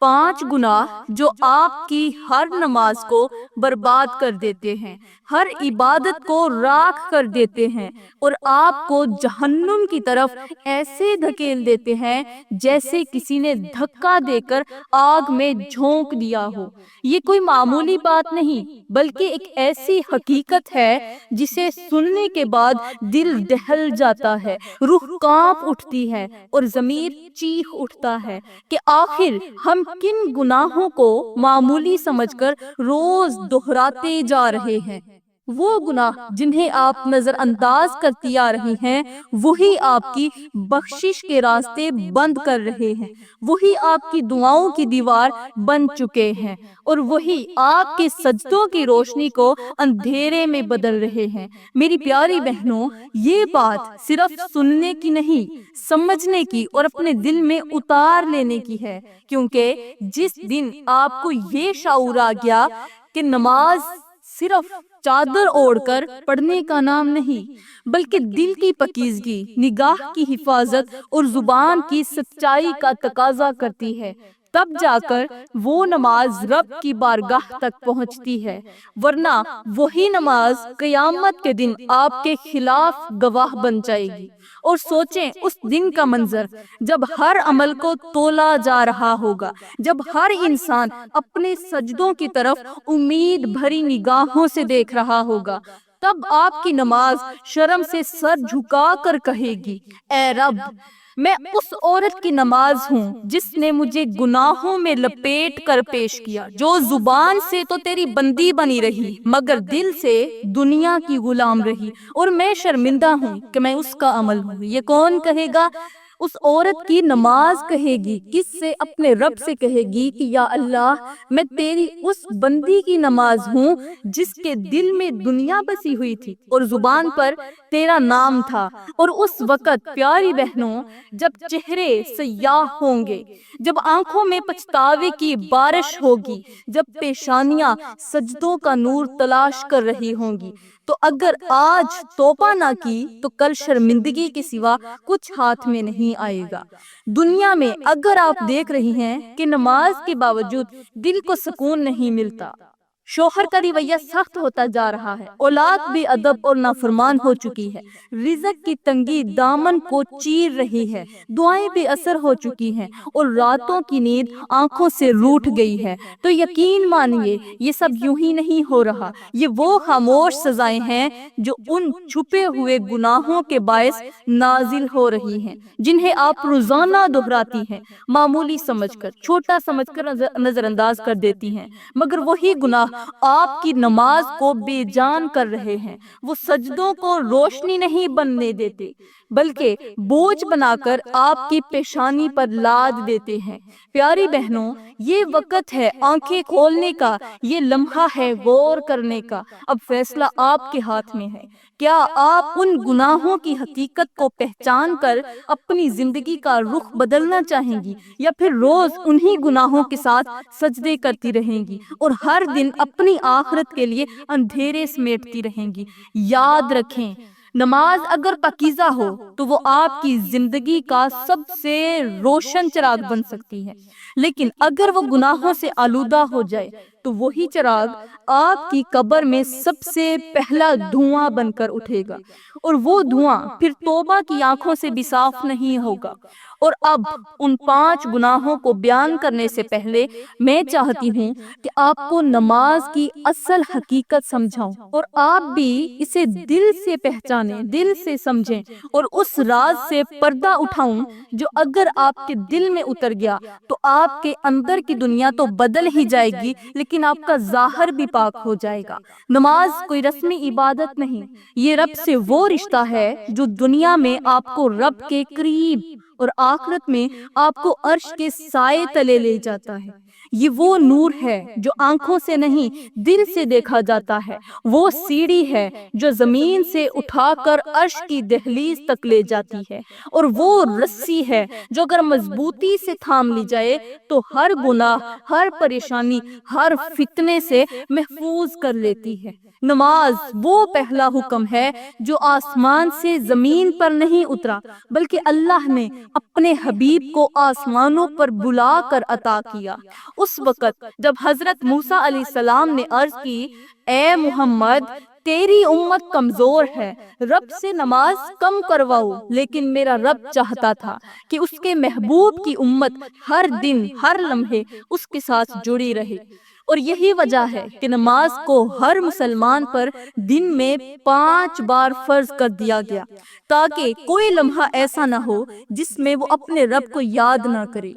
5 گناہ جو آپ کی ہر نماز کو برباد کر دیتے ہیں، ہر عبادت کو راکھ کر دیتے ہیں اور آپ کو جہنم کی طرف ایسے دھکیل دیتے ہیں جیسے کسی نے دھکا دے کر آگ میں جھونک دیا ہو۔ یہ کوئی معمولی بات نہیں بلکہ ایک ایسی حقیقت ہے جسے سننے کے بعد دل دہل جاتا ہے، روح کانپ اٹھتی ہے اور ضمیر چیخ اٹھتا ہے کہ آخر ہم کن گناہوں کو معمولی سمجھ کر روز دہراتے جا رہے ہیں۔ وہ گناہ جنہیں آپ نظر انداز کرتی آ رہی ہیں وہی آپ کی بخشش کے راستے بند کر رہے ہیں، وہی آپ کی دعاؤں کی دیوار بن چکے ہیں اور وہی آپ کے سجدوں کی روشنی کو اندھیرے میں بدل رہے ہیں۔ میری پیاری بہنوں، یہ بات صرف سننے کی نہیں، سمجھنے کی اور اپنے دل میں اتار لینے کی ہے، کیونکہ جس دن آپ کو یہ شعور آ گیا کہ نماز صرف چادر اوڑھ کر پڑھنے کا نام نہیں بلکہ دل کی پاکیزگی، نگاہ کی حفاظت اور زبان کی سچائی کا تقاضا کرتی ہے، تب جا کر وہ نماز رب کی بارگاہ تک پہنچتی ہے، ورنہ وہی نماز قیامت کے دن آپ کے خلاف گواہ بن جائے گی۔ اور سوچیں اس دن کا منظر جب ہر عمل کو تولا جا رہا ہوگا، جب ہر انسان اپنے سجدوں کی طرف امید بھری نگاہوں سے دیکھ رہا ہوگا، تب آپ کی نماز شرم سے سر جھکا کر کہے گی، اے رب، میں اس عورت کی نماز ہوں جس نے مجھے گناہوں میں لپیٹ کر پیش کیا، جو زبان سے تو تیری بندی بنی رہی مگر دل سے دنیا کی غلام رہی، اور میں شرمندہ ہوں کہ میں اس کا عمل ہوں۔ یہ کون کہے گا؟ اس عورت کی نماز کہے گی، کس سے؟ اپنے رب سے کہے گی کہ یا اللہ، میں تیری اس بندی کی نماز ہوں جس کے دل میں دنیا بسی ہوئی تھی اور زبان پر تیرا نام تھا۔ اور اس وقت پیاری بہنوں، جب چہرے سیاہ ہوں گے، جب آنکھوں میں پچھتاوے کی بارش ہوگی، جب پیشانیاں سجدوں کا نور تلاش کر رہی ہوں گی، تو اگر آج توبہ نہ کی تو کل شرمندگی کے سوا کچھ ہاتھ میں نہیں آئے گا۔ دنیا میں اگر آپ دیکھ رہی ہیں کہ نماز کے باوجود دل کو سکون نہیں ملتا، شوہر کا رویہ سخت ہوتا جا رہا ہے، اولاد بے ادب اور نافرمان ہو چکی ہے، رزق کی تنگی دامن کو چیر رہی ہے، دعائیں بے اثر ہو چکی ہیں اور راتوں کی نیند آنکھوں سے روٹھ گئی ہے، تو یقین مانیے یہ سب یوں ہی نہیں ہو رہا۔ یہ وہ خاموش سزائیں ہیں جو ان چھپے ہوئے گناہوں کے باعث نازل ہو رہی ہیں، جنہیں آپ روزانہ دہراتی ہیں، معمولی سمجھ کر، چھوٹا سمجھ کر نظر انداز کر دیتی ہیں، مگر وہی گناہ آپ کی نماز کو بے جان کر رہے ہیں۔ وہ سجدوں کو روشنی نہیں بننے دیتے بلکہ بوجھ بنا کر آپ کی پیشانی پر لاد دیتے ہیں۔ پیاری بہنوں، یہ وقت ہے آنکھیں کھولنے کا، یہ لمحہ ہے غور کرنے کا۔ اب فیصلہ آپ کے ہاتھ میں ہے۔ کیا آپ ان گناہوں کی حقیقت کو پہچان کر اپنی زندگی کا رخ بدلنا چاہیں گی، یا پھر روز انہی گناہوں کے ساتھ سجدے کرتی رہیں گی اور ہر دن اپنی آخرت کے لیے اندھیرے سمیٹتی رہیں گی؟ یاد رکھیں، نماز اگر پاکیزہ ہو تو وہ آپ کی زندگی کا سب سے روشن چراغ بن سکتی ہے، لیکن اگر وہ گناہوں سے آلودہ ہو جائے تو وہی چراغ آپ کی قبر میں سب سے پہلا دھواں بن کر اٹھے گا، اور وہ دھواں پھر توبہ کی آنکھوں سے بھی صاف نہیں ہوگا۔ اور اب ان 5 گناہوں کو بیان کرنے سے پہلے میں چاہتی ہوں کہ آپ کو نماز کی اصل حقیقت سمجھاؤں اور آپ بھی اسے دل سے پہچانیں، دل سے سمجھیں اور اس راز سے پردہ اٹھاؤں جو اگر آپ کے دل میں اتر گیا تو آپ کے اندر کی دنیا تو بدل ہی جائے گی، لیکن آپ کا ظاہر بھی پاک ہو جائے گا۔ نماز کوئی رسمی عبادت نہیں، یہ رب سے وہ رشتہ ہے جو دنیا میں آپ کو رب کے قریب اور آخرت میں آپ کو عرش کے سائے تلے لے جاتا ہے۔ یہ وہ نور ہے جو آنکھوں سے نہیں دل سے دیکھا جاتا ہے، وہ سیڑھی ہے جو زمین سے اٹھا کر عرش کی دہلیز تک لے جاتی ہے، اور وہ رسی ہے جو اگر مضبوطی سے تھام لی جائے تو ہر گناہ، ہر پریشانی، ہر فتنے سے محفوظ کر لیتی ہے۔ نماز وہ پہلا حکم ہے جو آسمان سے زمین پر نہیں اترا، بلکہ اللہ نے اپنے حبیب کو آسمانوں پر بلا کر عطا کیا۔ اس وقت جب حضرت موسیٰ علیہ السلام نے عرض کی، اے محمد، تیری امت کمزور ہے، رب سے نماز کم کرواؤ، لیکن میرا رب چاہتا تھا کہ اس کے محبوب کی امت ہر دن، ہر لمحے اس کے ساتھ جڑی رہے، اور یہی وجہ ہے کہ نماز کو ہر مسلمان پر دن میں 5 بار فرض کر دیا گیا، تاکہ کوئی لمحہ ایسا نہ ہو جس میں وہ اپنے رب کو یاد نہ کرے۔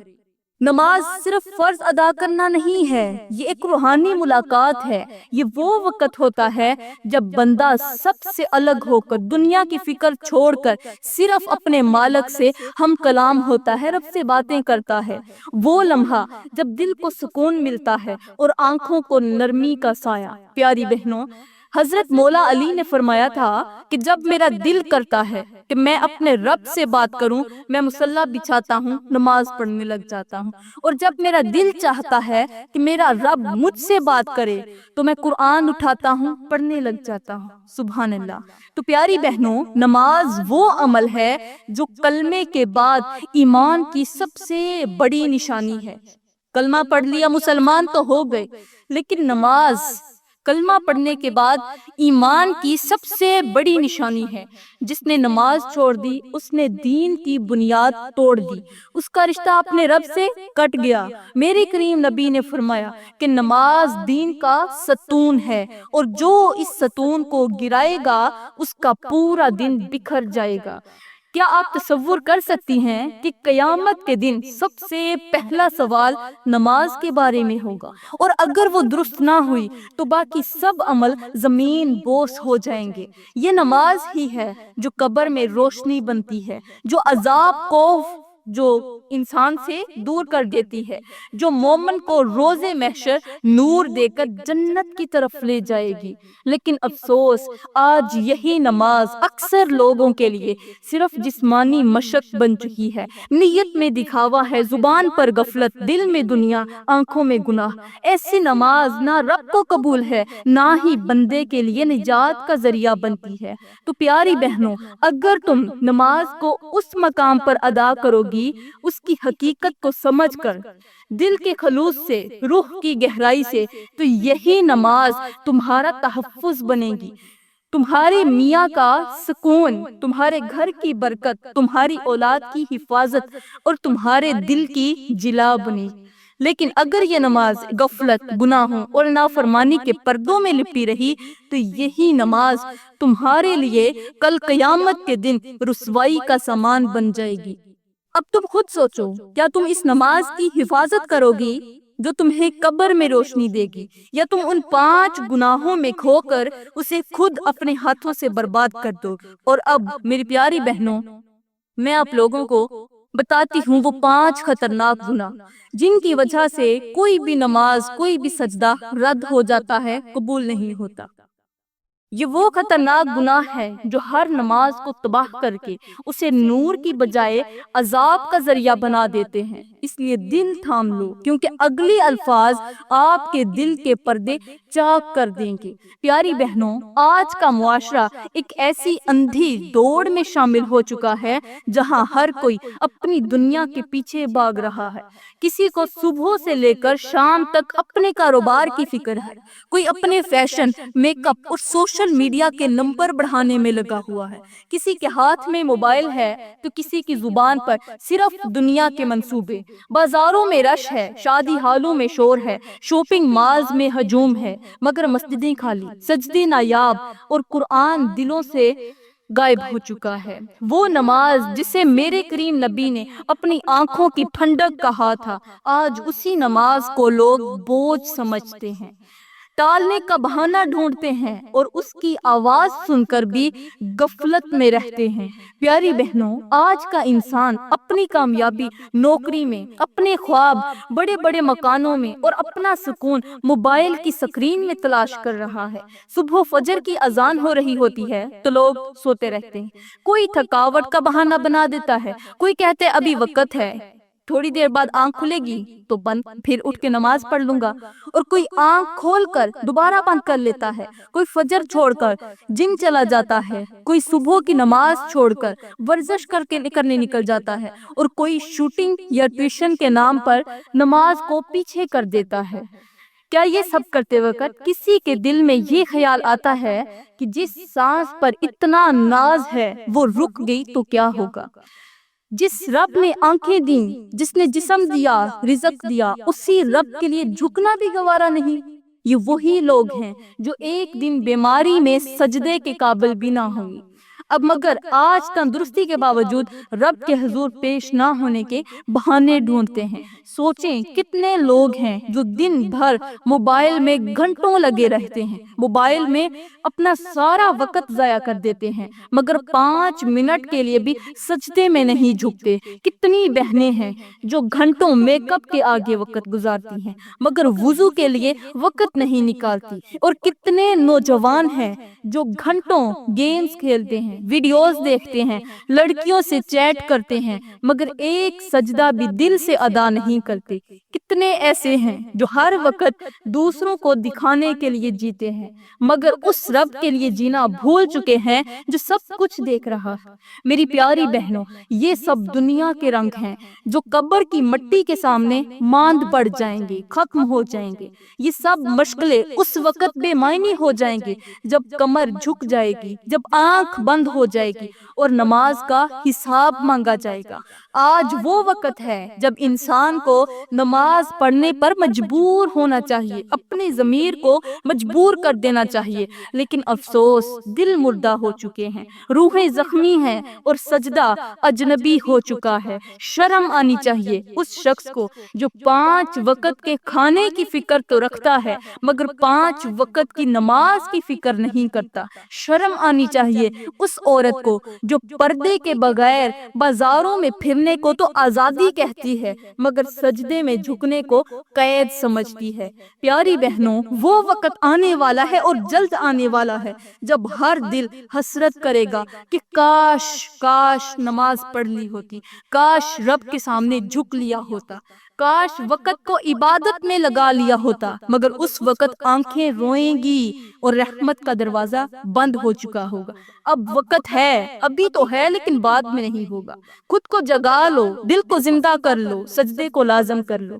نماز صرف فرض ادا کرنا نہیں ہے، یہ ایک روحانی ملاقات ہے۔ یہ وہ وقت ہوتا ہے جب بندہ سب سے الگ ہو کر، دنیا کی فکر چھوڑ کر صرف اپنے مالک سے ہم کلام ہوتا ہے، رب سے باتیں کرتا ہے۔ وہ لمحہ جب دل کو سکون ملتا ہے اور آنکھوں کو نرمی کا سایہ۔ پیاری بہنوں، حضرت مولا علی نے فرمایا تھا کہ جب میرا دل کرتا ہے کہ میں اپنے رب سے بات کروں، میں مصلی بچھاتا ہوں، نماز پڑھنے لگ جاتا ہوں، اور جب میرا دل چاہتا ہے کہ میرا رب مجھ سے بات کرے تو میں قرآن اٹھاتا ہوں، پڑھنے لگ جاتا ہوں۔ سبحان اللہ۔ تو پیاری بہنوں، نماز وہ عمل ہے جو کلمے کے بعد ایمان کی سب سے بڑی نشانی ہے۔ کلمہ پڑھ لیا، مسلمان تو ہو گئے، لیکن نماز کلمہ پڑھنے کے بعد ایمان کی سب سے بڑی نشانی ہے۔ جس نے نماز چھوڑ دی، اس نے دین کی بنیاد توڑ دی، اس کا رشتہ اپنے رب سے کٹ گیا۔ میرے کریم نبی نے فرمایا کہ نماز دین کا ستون ہے، اور جو اس ستون کو گرائے گا اس کا پورا دن بکھر جائے گا۔ کیا آپ تصور کر سکتی ہیں کہ قیامت کے دن سب سے پہلا سوال نماز کے بارے میں ہوگا، اور اگر وہ درست نہ ہوئی تو باقی سب عمل زمین بوس ہو جائیں گے۔ یہ نماز ہی ہے جو قبر میں روشنی بنتی ہے، جو عذاب کو جو انسان سے دور کر دیتی ہے، جو مومن کو روز محشر نور دے کر جنت کی طرف لے جائے گی۔ لیکن افسوس، آج یہی نماز اکثر لوگوں کے لیے صرف جسمانی مشق بن چکی ہے۔ نیت میں دکھاوا ہے، زبان پر غفلت، دل میں دنیا، آنکھوں میں گناہ۔ ایسی نماز نہ رب کو قبول ہے، نہ ہی بندے کے لیے نجات کا ذریعہ بنتی ہے۔ تو پیاری بہنوں، اگر تم نماز کو اس مقام پر ادا کرو گی، اس کی حقیقت کو سمجھ کر، دل کے خلوص سے، روح کی گہرائی سے، تو یہی نماز تمہارا تحفظ بنے گی، تمہارے میاں کا سکون، تمہارے گھر کی برکت، تمہاری اولاد کی حفاظت، اور تمہارے دل کی جلا بنے۔ لیکن اگر یہ نماز غفلت، گناہوں اور نافرمانی کے پردوں میں لپٹی رہی تو یہی نماز تمہارے لیے کل قیامت کے دن رسوائی کا سامان بن جائے گی۔ اب تم خود سوچو، کیا تم اس نماز کی حفاظت کرو گی جو تمہیں قبر میں روشنی دے گی، یا تم ان 5 گناہوں میں کھو کر اسے خود اپنے ہاتھوں سے برباد کر دو گی؟ اور اب میری پیاری بہنوں، میں آپ لوگوں کو بتاتی ہوں وہ 5 خطرناک گناہ جن کی وجہ سے کوئی بھی نماز، کوئی بھی سجدہ رد ہو جاتا ہے، قبول نہیں ہوتا۔ یہ وہ خطرناک گناہ ہے جو ہر نماز کو تباہ کر کے اسے نور کی بجائے عذاب کا ذریعہ بنا دیتے ہیں۔ اس لیے دل تھام لو، کیونکہ اگلی الفاظ آپ کے دل کے پردے چاک کر دیں گے۔ پیاری بہنوں، آج کا معاشرہ ایک ایسی اندھی دوڑ میں شامل ہو چکا ہے جہاں ہر کوئی اپنی دنیا کے پیچھے بھاگ رہا ہے۔ کسی کو صبح سے لے کر شام تک اپنے کاروبار کی فکر ہے، کوئی اپنے فیشن، میک اپ اور سوشل میڈیا کے نمبر بڑھانے میں لگا ہوا ہے۔ کسی کے ہاتھ میں موبائل ہے تو کسی کی زبان پر صرف دنیا کے منصوبے۔ بازاروں میں رش ہے، شادی ہالوں میں شور ہے، شاپنگ مالز میں ہجوم ہے، مگر مسجدیں خالی، سجدے نایاب، اور قرآن دلوں سے غائب ہو چکا ہے۔ وہ نماز جسے میرے کریم نبی نے اپنی آنکھوں کی ٹھنڈک کہا تھا، آج اسی نماز کو لوگ بوجھ سمجھتے ہیں۔ ٹالنے کا بہانہ ڈھونڈتے ہیں اور اس کی آواز سن کر بھی غفلت میں رہتے ہیں۔ پیاری بہنوں، آج کا انسان اپنی کامیابی نوکری میں، اپنے خواب بڑے بڑے مکانوں میں اور اپنا سکون موبائل کی سکرین میں تلاش کر رہا ہے۔ صبح فجر کی اذان ہو رہی ہوتی ہے تو لوگ سوتے رہتے ہیں، کوئی تھکاوٹ کا بہانہ بنا دیتا ہے، کوئی کہتے ابھی وقت ہے، تھوڑی دیر بعد آنکھ کھلے گی تو بند، پھر اٹھ کے نماز پڑھ لوں گا، اور کوئی آنکھ کھول کر دوبارہ بند کر لیتا ہے، کوئی فجر چھوڑ کر جم چلا جاتا ہے، کوئی صبح کی نماز چھوڑ کر ورزش کرنے نکل جاتا ہے، اور کوئی شوٹنگ یا ٹیوشن کے نام پر نماز کو پیچھے کر دیتا ہے۔ کیا یہ سب کرتے وقت کسی کے دل میں یہ خیال آتا ہے کہ جس سانس پر اتنا ناز ہے وہ رک گئی تو کیا ہوگا؟ جس رب نے آنکھیں دیں، جس نے جسم دیا، رزق دیا، اسی رب کے لیے جھکنا بھی گوارا نہیں۔ یہ وہی لوگ ہیں جو ایک دن بیماری میں سجدے کے قابل بھی نہ ہوں گے، اب مگر آج تندرستی کے باوجود رب کے حضور پیش نہ ہونے کے بہانے ڈھونڈتے ہیں۔ سوچیں کتنے لوگ ہیں جو دن بھر موبائل میں گھنٹوں لگے رہتے ہیں، موبائل میں اپنا سارا وقت ضائع کر دیتے ہیں، مگر 5 منٹ کے لیے بھی سجدے میں نہیں جھکتے۔ کتنی بہنیں ہیں جو گھنٹوں میک اپ کے آگے وقت گزارتی ہیں مگر وضو کے لیے وقت نہیں نکالتی، اور کتنے نوجوان ہیں جو گھنٹوں گیمز کھیلتے ہیں، ویڈیوز دیکھتے ہیں، لڑکیوں سے چیٹ کرتے ہیں، مگر ایک سجدہ بھی دل سے ادا نہیں کرتے۔ کتنے ایسے ہیں جو ہر وقت دوسروں کو دکھانے کے لیے جیتے ہیں مگر اس رب کے لیے جینا بھول چکے ہیں جو سب کچھ دیکھ رہا ہے۔ میری پیاری بہنوں، یہ سب دنیا کے رنگ ہیں جو قبر کی مٹی کے سامنے ماند پڑ جائیں گے، ختم ہو جائیں گے۔ یہ سب مشغلے اس وقت بے معنی ہو جائیں گے جب کمر جھک جائے گی، جب آنکھ بند ہو جائے گی اور نماز کا حساب مانگا جائے گا۔ آج وہ وقت ہے جب انسان کو نماز پڑھنے پر مجبور ہونا چاہیے، اپنے ضمیر کو مجبور کر دینا چاہیے، لیکن افسوس دل مردہ ہو چکے ہیں، روحیں زخمی ہیں اور سجدہ اجنبی ہو چکا ہے۔ شرم آنی چاہیے اس شخص کو جو 5 وقت کے کھانے کی فکر تو رکھتا ہے مگر 5 وقت کی نماز کی فکر نہیں کرتا۔ شرم آنی چاہیے اس عورت کو جو پردے کے بغیر بازاروں میں پھرنے کو تو آزادی کہتی ہے مگر سجدے میں جھکنے کو قید سمجھتی ہے۔ پیاری بہنوں، وہ وقت آنے والا ہے اور جلد آنے والا ہے جب ہر دل حسرت کرے گا کہ کاش نماز پڑھ لی ہوتی، کاش رب کے سامنے جھک لیا ہوتا، کاش وقت کو عبادت میں لگا لیا ہوتا، مگر اس وقت آنکھیں روئیں گی اور رحمت کا دروازہ بند ہو چکا ہوگا۔ اب وقت ہے، ابھی تو ہے لیکن بعد میں نہیں ہوگا۔ خود کو جگا لو، دل کو زندہ کر لو، سجدے کو لازم کر لو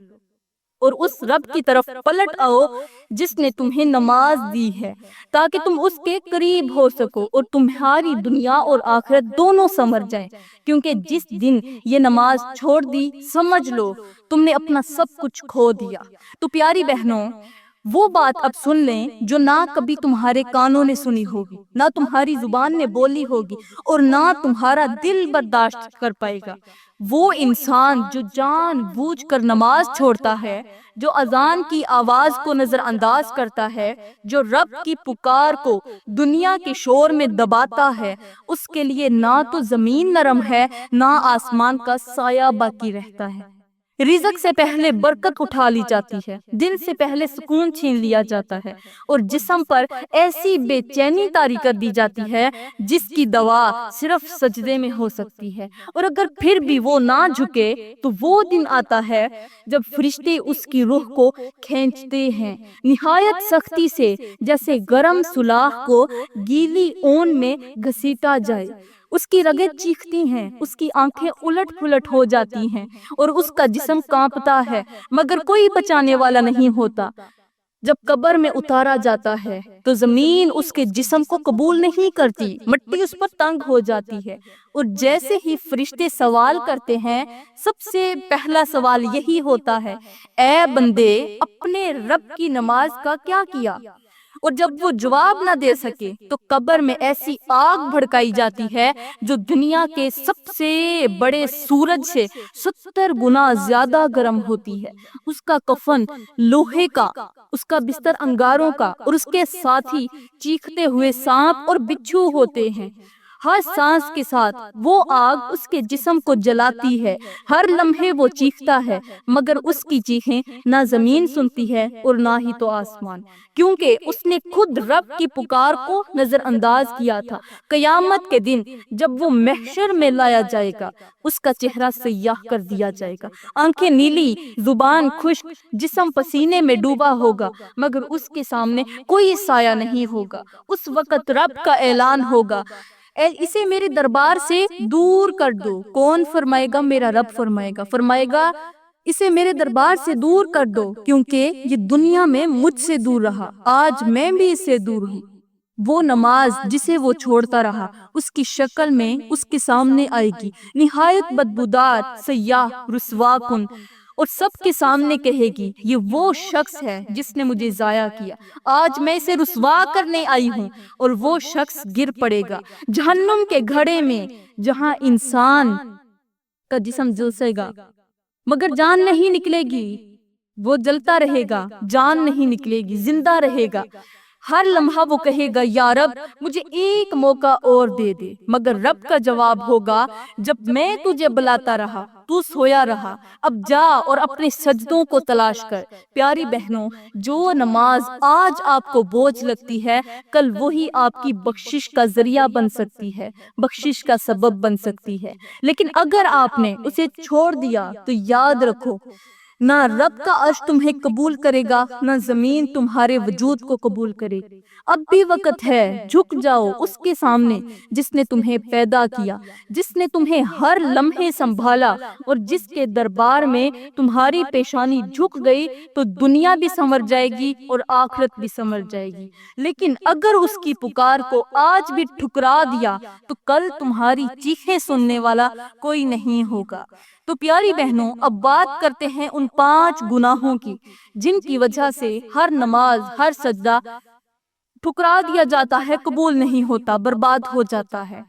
اور اس رب کی طرف پلٹ آؤ جس نے تمہیں نماز دی ہے تاکہ تم اس کے قریب ہو سکو اور تمہاری دنیا اور آخرت دونوں سنور جائیں، کیونکہ جس دن یہ نماز چھوڑ دی سمجھ لو تم نے اپنا سب کچھ کھو دیا۔ تو پیاری بہنوں، وہ بات اب سن لیں جو نہ کبھی تمہارے کانوں نے سنی ہوگی، نہ تمہاری زبان نے بولی ہوگی اور نہ تمہارا دل برداشت کر پائے گا۔ وہ انسان جو جان بوجھ کر نماز چھوڑتا ہے، جو اذان کی آواز کو نظر انداز کرتا ہے، جو رب کی پکار کو دنیا کے شور میں دباتا ہے، اس کے لیے نہ تو زمین نرم ہے نہ آسمان کا سایہ باقی رہتا ہے۔ رزق سے پہلے برکت اٹھا لی جاتی ہے، دل سے پہلے سکون چھین لیا جاتا ہے اور جسم پر ایسی بے چینی طاری کر دی جاتی ہے جس کی دوا صرف سجدے میں ہو سکتی ہے، اور اگر پھر بھی وہ نہ جھکے تو وہ دن آتا ہے جب فرشتے اس کی روح کو کھینچتے ہیں نہایت سختی سے، جیسے گرم سلاخ کو گیلی اون میں گھسیٹا جائے۔ اس کی رگیں چیختی ہیں، اس کی آنکھیں الٹ پلٹ ہو جاتی ہیں اور اس کا جسم کانپتا ہے مگر کوئی بچانے والا نہیں ہوتا۔ جب قبر میں اتارا جاتا ہے تو زمین اس کے جسم کو قبول نہیں کرتی، مٹی اس پر تنگ ہو جاتی ہے، اور جیسے ہی فرشتے سوال کرتے ہیں سب سے پہلا سوال یہی ہوتا ہے، اے بندے، اپنے رب کی نماز کا کیا کیا؟ اور جب وہ جواب نہ دے سکے تو قبر میں ایسی آگ بھڑکائی جاتی ہے جو دنیا کے سب سے بڑے سورج سے 70 گنا زیادہ گرم ہوتی ہے۔ اس کا کفن لوہے کا، اس کا بستر انگاروں کا، اور اس کے ساتھی چیختے ہوئے سانپ اور بچھو ہوتے ہیں۔ ہر سانس کے ساتھ وہ آگ اس کے جسم کو جلاتی ہے، ہر لمحے وہ چیختا ہے، مگر اس کی چیخیں نہ زمین سنتی ہے اور نہ ہی تو آسمان، کیونکہ اس نے خود رب کی پکار کو نظر انداز کیا تھا۔ قیامت کے دن جب وہ محشر میں لایا جائے گا، اس کا چہرہ سیاہ کر دیا جائے گا، آنکھیں نیلی، زبان خشک، جسم پسینے میں ڈوبا ہوگا، مگر اس کے سامنے کوئی سایہ نہیں ہوگا۔ اس وقت رب کا اعلان ہوگا، اسے میرے دربار سے دور کر دو۔ کون فرمائے گا؟ میرا رب فرمائے گا اسے میرے دربار سے دور کر دو، کیونکہ یہ دنیا میں مجھ سے دور رہا، آج میں بھی اس سے دور ہوں۔ وہ نماز جسے وہ چھوڑتا رہا اس کی شکل میں اس کے سامنے آئے گی، نہایت بدبودار، سیاہ، رسوا کن، اور سب کے سامنے کہے گی، یہ وہ شخص ہے جس نے مجھے ضائع کیا، آج میں اسے رسوا کرنے آئی ہوں۔ اور وہ شخص گر پڑے گا جہنم کے گھڑے میں، جہاں انسان کا جسم جلسے گا مگر جان نہیں نکلے گی۔ وہ جلتا رہے گا، جان نہیں نکلے گی، زندہ رہے گا۔ ہر لمحہ وہ کہے گا، یا رب مجھے ایک موقع اور دے دے، مگر رب کا جواب ہوگا، جب میں تجھے بلاتا رہا تو سویا رہا، اب جا اور اپنے سجدوں کو تلاش کر۔ پیاری بہنوں، جو نماز آج آپ کو بوجھ لگتی ہے، کل وہی آپ کی بخشش کا ذریعہ بن سکتی ہے، بخشش کا سبب بن سکتی ہے۔ لیکن اگر آپ نے اسے چھوڑ دیا تو یاد رکھو، نہ رب کا عرش تمہیں قبول کرے گا، نہ زمین تمہارے وجود کو قبول کرے گی۔ اب بھی وقت ہے، جھک جاؤ اس کے سامنے جس نے تمہیں پیدا کیا، جس نے تمہیں ہر لمحے سنبھالا، اور جس کے دربار میں تمہاری پیشانی جھک گئی تو دنیا بھی سنور جائے گی اور آخرت بھی سنور جائے گی۔ لیکن اگر اس کی پکار کو آج بھی ٹھکرا دیا تو کل تمہاری چیخیں سننے والا کوئی نہیں ہوگا۔ تو پیاری بہنوں، اب بات کرتے ہیں ان 5 گناہوں کی جن کی وجہ سے ہر نماز، ہر سجدہ ٹھکرا دیا جاتا ہے، قبول نہیں ہوتا، برباد ہو جاتا ہے۔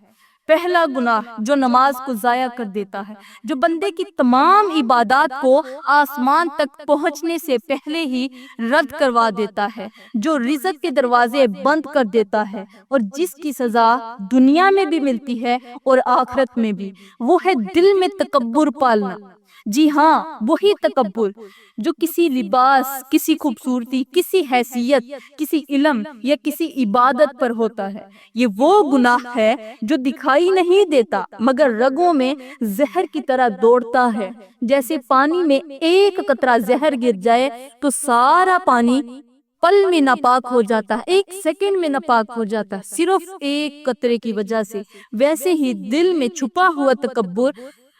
پہلا گناہ جو نماز کو ضائع کر دیتا ہے، جو بندے کی تمام عبادات کو آسمان تک پہنچنے سے پہلے ہی رد کروا دیتا ہے، جو رزق کے دروازے بند کر دیتا ہے، اور جس کی سزا دنیا میں بھی ملتی ہے اور آخرت میں بھی، وہ ہے دل میں تکبر پالنا۔ جی ہاں، وہی تکبر جو کسی لباس، کسی خوبصورتی، کسی حیثیت، کسی علم یا کسی عبادت پر ہوتا ہے۔ یہ وہ گناہ ہے جو دکھائی نہیں دیتا مگر رگوں میں زہر کی طرح دوڑتا ہے۔ جیسے پانی میں ایک قطرہ زہر گر جائے تو سارا پانی پل میں ناپاک ہو جاتا ہے، ایک سیکنڈ میں ناپاک ہو جاتا ہے، صرف ایک قطرے کی وجہ سے۔ ویسے ہی دل میں چھپا ہوا تکبر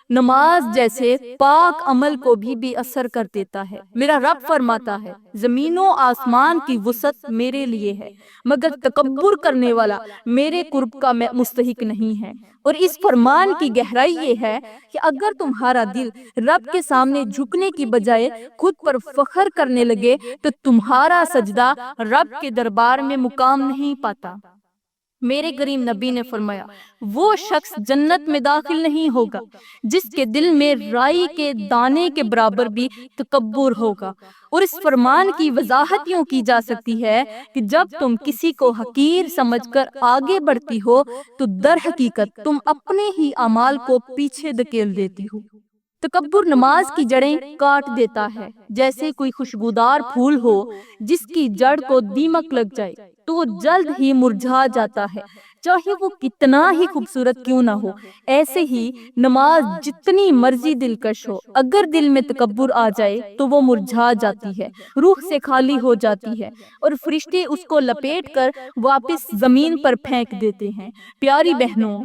نماز جیسے پاک عمل کو بھی بے اثر کر دیتا ہے۔ میرا رب فرماتا ہے، زمین و آسمان کی وسعت میرے لیے ہے، مگر تکبر کرنے والا میرے قرب کا مستحق نہیں ہے۔ اور اس فرمان کی گہرائی یہ ہے کہ اگر تمہارا دل رب کے سامنے جھکنے کی بجائے خود پر فخر کرنے لگے تو تمہارا سجدہ رب کے دربار میں مقام نہیں پاتا۔ میرے کریم نبی نے فرمایا، وہ شخص جنت میں داخل نہیں ہوگا جس کے دل میں رائی کے دانے کے برابر بھی تکبر ہوگا۔ اور اس فرمان کی وضاحت یوں کی جا سکتی ہے کہ جب تم کسی کو حقیر سمجھ کر آگے بڑھتی ہو تو در حقیقت تم اپنے ہی اعمال کو پیچھے دھکیل دیتی ہو۔ تکبر نماز کی جڑیں کاٹ دیتا ہے، جیسے کوئی خوشبودار پھول ہو جس کی جڑ کو دیمک لگ جائے تو وہ جلد ہی مرجھا جاتا ہے، چاہے وہ کتنا ہی خوبصورت کیوں نہ ہو۔ ایسے ہی نماز جتنی مرضی دلکش ہو، اگر دل میں تکبر آ جائے تو وہ مرجھا جاتی ہے، روح سے خالی ہو جاتی ہے، اور فرشتے اس کو لپیٹ کر واپس زمین پر پھینک دیتے ہیں۔ پیاری بہنوں،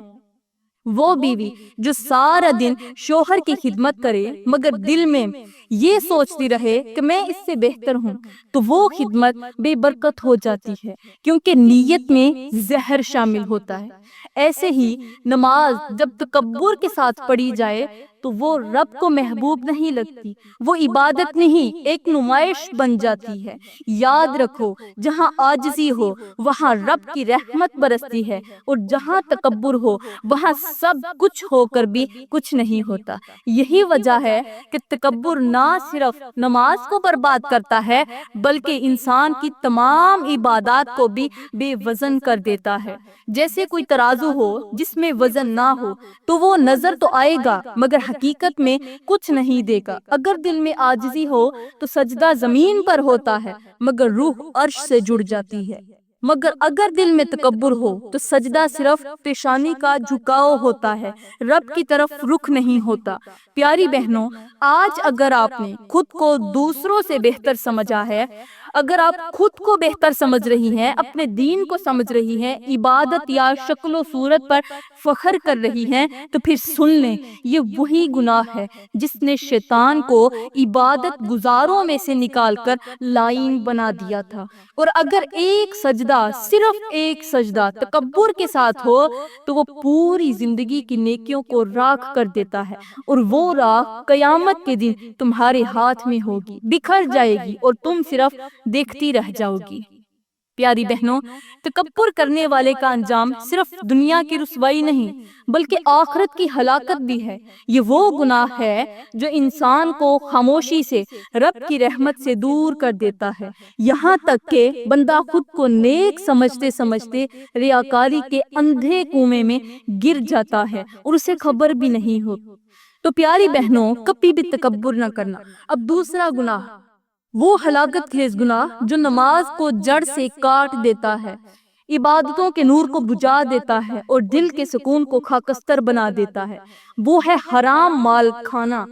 وہ بیوی جو سارا دن شوہر کی خدمت کرے مگر دل میں یہ سوچتی رہے کہ میں اس سے بہتر ہوں، تو وہ خدمت بے برکت ہو جاتی ہے، کیونکہ نیت میں زہر شامل ہوتا ہے۔ ایسے ہی نماز جب تکبر کے ساتھ پڑھی جائے تو وہ رب کو محبوب نہیں لگتی، وہ عبادت نہیں ایک نمائش بن جاتی ہے۔ یاد رکھو، جہاں عاجزی ہو وہاں رب کی رحمت برستی ہے، اور جہاں تکبر ہو وہاں سب کچھ ہو کر بھی کچھ نہیں ہوتا۔ یہی وجہ ہے کہ تکبر نہ صرف نماز کو برباد کرتا ہے بلکہ انسان کی تمام عبادات کو بھی بے وزن کر دیتا ہے۔ جیسے کوئی ترازو ہو جس میں وزن نہ ہو تو وہ نظر تو آئے گا مگر حقیقت میں کچھ نہیں دے گا۔ اگر دل میں عاجزی ہو تو سجدہ زمین پر ہوتا ہے مگر روح عرش سے جڑ جاتی ہے، مگر اگر دل میں تکبر ہو تو سجدہ صرف پیشانی کا جھکاؤ ہوتا ہے، رب کی طرف رخ نہیں ہوتا۔ پیاری بہنوں، آج اگر آپ نے خود کو دوسروں سے بہتر سمجھا ہے، اگر آپ خود کو بہتر سمجھ رہی ہیں، اپنے دین کو سمجھ رہی ہیں، عبادت یا شکل و صورت پر فخر کر رہی ہیں، تو پھر سن لیں، یہ وہی گناہ ہے جس نے شیطان کو عبادت گزاروں میں سے نکال کر لائن بنا دیا تھا۔ اور اگر ایک سجدہ، صرف ایک سجدہ تکبر کے ساتھ ہو تو وہ پوری زندگی کی نیکیوں کو راکھ کر دیتا ہے، اور وہ راکھ قیامت کے دن تمہارے ہاتھ میں ہوگی، بکھر جائے گی اور تم صرف دیکھتی رہ جاؤ گی۔ پیاری بہنوں، تکبر کرنے والے کا انجام صرف دنیا کی رسوائی نہیں بلکہ آخرت کی ہلاکت بھی ہے۔ یہ وہ گناہ ہے جو انسان کو خاموشی سے رب کی رحمت سے دور کر دیتا ہے، یہاں تک کہ بندہ خود کو نیک سمجھتے سمجھتے ریاکاری کے اندھے کنویں میں گر جاتا ہے اور اسے خبر بھی نہیں ہوتی۔ تو پیاری بہنوں، کبھی بھی تکبر نہ کرنا۔ اب دوسرا گناہ، وہ ہلاکت خیز گناہ جو نماز کو جڑ سے کاٹ دیتا ہے، عبادتوں کے نور کو بجھا دیتا ہے اور دل کے سکون کو خاکستر بنا دیتا ہے، وہ ہے حرام مال کھانا۔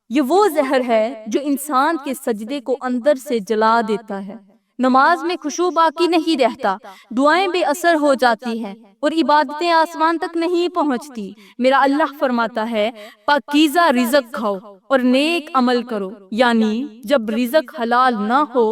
یہ وہ زہر ہے جو انسان کے سجدے کو اندر سے جلا دیتا ہے، نماز میں خشوع باقی نہیں رہتا، دعائیں بے اثر ہو جاتی ہیں اور عبادتیں آسمان تک نہیں پہنچتی۔ میرا اللہ فرماتا ہے، پاکیزہ رزق کھاؤ اور نیک عمل کرو، یعنی جب رزق حلال نہ ہو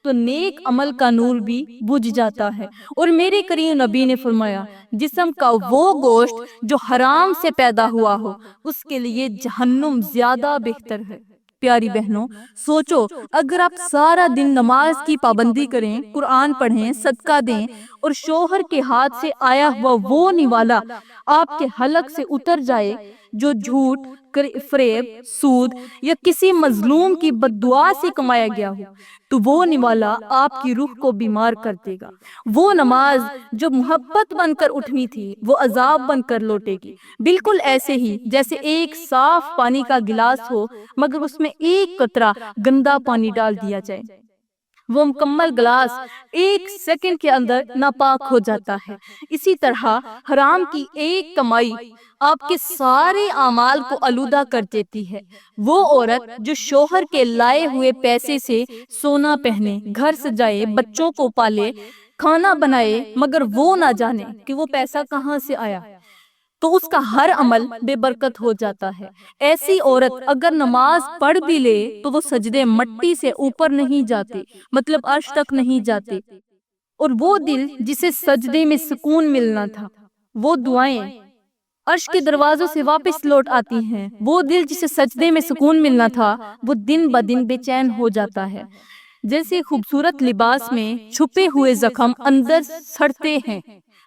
تو نیک عمل کا نور بھی بجھ جاتا ہے۔ اور میرے کریم نبی نے فرمایا، جسم کا وہ گوشت جو حرام سے پیدا ہوا ہو اس کے لیے جہنم زیادہ بہتر ہے۔ پیاری بہنوں، سوچو، اگر آپ سارا دن نماز کی پابندی کریں، قرآن پڑھیں، صدقہ دیں اور شوہر کے ہاتھ سے آیا ہوا وہ نوالا آپ کے حلق سے اتر جائے جو جھوٹ، فریب، سود یا کسی مظلوم کی بد دعا سے کمایا گیا ہو، تو وہ نوالا آپ کی روح کو بیمار کر دے گا۔ وہ نماز جو محبت بن کر اٹھنی تھی وہ عذاب بن کر لوٹے گی، بالکل ایسے ہی جیسے ایک صاف پانی کا گلاس ہو مگر اس میں ایک قطرہ گندا پانی ڈال دیا جائے، وہ مکمل گلاس ایک سیکنڈ کے اندر ناپاک ہو جاتا ہے۔ اسی طرح حرام کی ایک کمائی آپ کے سارے اعمال کو آلودہ کر دیتی ہے۔ وہ عورت جو شوہر کے لائے ہوئے پیسے سے سونا پہنے، گھر سجائے، بچوں کو پالے، کھانا بنائے مگر وہ نہ جانے کہ وہ پیسہ کہاں سے آیا، تو اس کا ہر عمل بے برکت ہو جاتا ہے۔ ایسی عورت اگر نماز پڑھ بھی لے تو وہ سجدے مٹی سے اوپر نہیں جاتے، مطلب عرش تک نہیں جاتے، اور وہ دل جسے سجدے میں سکون ملنا تھا، وہ دعائیں عرش کے دروازوں سے واپس لوٹ آتی ہیں۔ وہ دل جسے سجدے میں سکون ملنا تھا وہ دن بدن بے چین ہو جاتا ہے۔ جیسے خوبصورت لباس میں چھپے ہوئے زخم اندر سڑتے ہیں،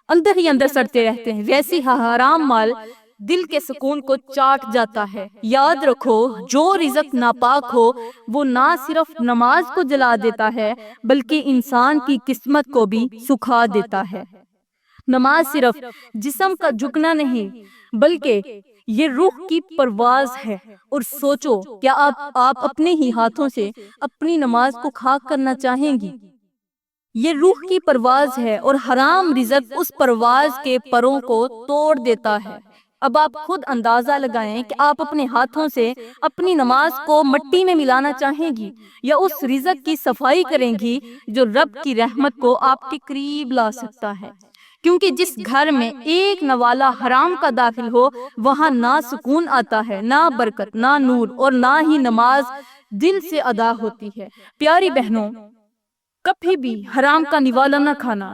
اندر ہی اندر سڑتے رہتے ہیں، ویسی حرام مال دل کے سکون کو چاٹ جاتا ہے۔ یاد رکھو، جو رزق ناپاک ہو وہ نہ صرف نماز کو جلا دیتا ہے بلکہ انسان کی قسمت کو بھی سکھا دیتا ہے۔ نماز صرف جسم کا جھکنا نہیں بلکہ یہ روح کی پرواز ہے۔ اور سوچو، کیا آپ اپنے ہی ہاتھوں سے اپنی نماز کو خاک کرنا چاہیں گی؟ یہ روح کی پرواز ہے اور حرام رزق اس پرواز کے پروں کو توڑ دیتا ہے۔ اب آپ خود اندازہ لگائیں کہ آپ اپنے ہاتھوں سے اپنی نماز کو مٹی میں ملانا چاہیں گی یا اس رزق کی صفائی کریں گی جو رب کی رحمت کو آپ کے قریب لا سکتا ہے۔ کیونکہ جس گھر میں ایک نوالا حرام کا داخل ہو وہاں نہ سکون آتا ہے، نہ برکت، نہ نور اور نہ ہی نماز دل سے ادا ہوتی ہے۔ پیاری بہنوں، کبھی بھی حرام کا نوالا نہ کھانا،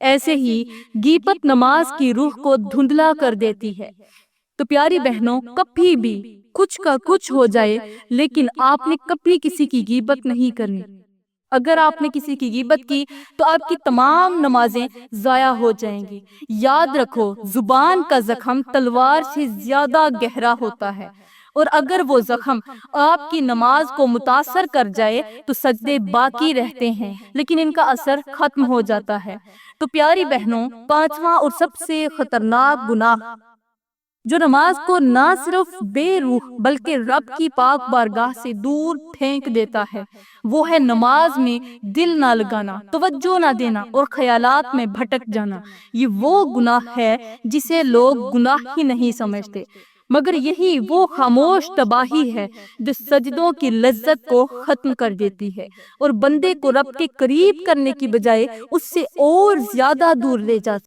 ایسے ہی غیبت نماز کی روح کو دھندلا کر دیتی ہے۔ تو پیاری بہنوں، کبھی بھی کچھ کا کچھ ہو جائے لیکن آپ نے کبھی کسی کی غیبت نہیں کرنی۔ اگر آپ نے کسی کی غیبت کی تو آپ کی تمام نمازیں ضائع ہو جائیں گی۔ یاد رکھو، زبان کا زخم تلوار سے زیادہ گہرا ہوتا ہے، اور اگر وہ زخم آپ کی نماز کو متاثر کر جائے تو سجدے باقی رہتے ہیں لیکن ان کا اثر ختم ہو جاتا ہے۔ تو پیاری بہنوں، پانچواں اور سب سے خطرناک گناہ جو نماز کو نہ صرف بے روح بلکہ رب کی پاک بارگاہ سے دور پھینک دیتا ہے، وہ ہے نماز میں دل نہ لگانا، توجہ نہ دینا اور خیالات میں بھٹک جانا۔ یہ وہ گناہ ہے جسے لوگ گناہ ہی نہیں سمجھتے، مگر یہی وہ خاموش تباہی ہے جو سجدوں کی لذت کو ختم کر دیتی ہے اور بندے کو رب کے قریب کرنے کی بجائے اس سے اور زیادہ دور لے جاتی ہے۔